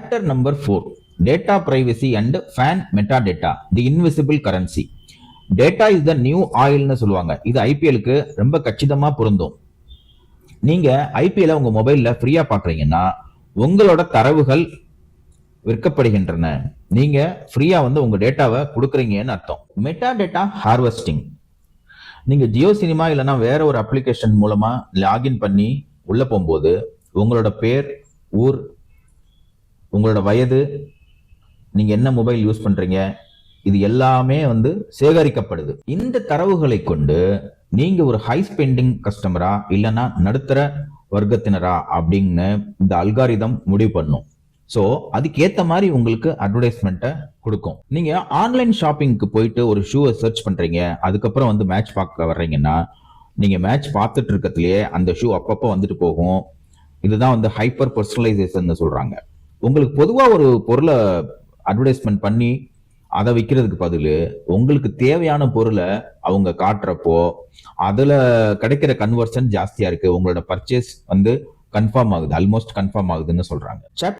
Chapter number 4, Data Privacy and Fan Metadata, the Invisible Currency. Data is the new oil னு சொல்லுவாங்க. இது ஐபிஎலுக்கு ரொம்ப கச்சிதமா பொருந்தும். நீங்க ஐபிஎல் உங்க மொபைல்ல ஃப்ரீயா பாக்குறீங்கன்னா உங்களோட தரவுகள் விற்கப்படுகின்றன. நீங்க ஃப்ரீயா உங்க டேட்டாவை கொடுக்குறீங்கன்னு அர்த்தம். Meta data harvesting. நீங்க ஜியோ சினிமா இல்லைன்னா வேற ஒரு அப்ளிகேஷன் மூலமா லாகின் பண்ணி உள்ள போகும்போது உங்களோட பேர், ஊர், உங்களோட வயது, நீங்க என்ன மொபைல் யூஸ் பண்றீங்க, இது எல்லாமே சேகரிக்கப்படுது. இந்த தரவுகளை கொண்டு நீங்க ஒரு ஹை ஸ்பெண்டிங் கஸ்டமரா இல்லைன்னா நடுத்தர வர்க்கத்தினரா அப்படின்னு இந்த அல்காரிதம் முடிவு பண்ணும். ஸோ அதுக்கேற்ற மாதிரி உங்களுக்கு அட்வர்டைஸ்மெண்ட்டை கொடுக்கும். நீங்க ஆன்லைன் ஷாப்பிங்க்கு போயிட்டு ஒரு ஷூவை சர்ச் பண்றீங்க, அதுக்கப்புறம் மேட்ச் பார்க்க வர்றீங்கன்னா நீங்க மேட்ச் பார்த்துட்டு இருக்கிறதுலயே அந்த ஷூ அப்பப்போ வந்துட்டு போகும். இதுதான் ஹைப்பர் பர்சனலைசேஷன் சொல்றாங்க. உங்களுக்கு பொதுவா ஒரு பொருளை அட்வர்டைஸ்மெண்ட் பண்ணி அதை விற்கிறதுக்கு பதில் உங்களுக்கு தேவையான பொருளை அவங்க காட்டுறப்போ அதுல கிடைக்கிற கன்வர்ஷன் ஜாஸ்தியா இருக்கு. உங்களோட பர்ச்சேஸ் கன்ஃபார்ம் ஆகுது, ஆல்மோஸ்ட் கன்ஃபார்ம் ஆகுதுன்னு சொல்றாங்க.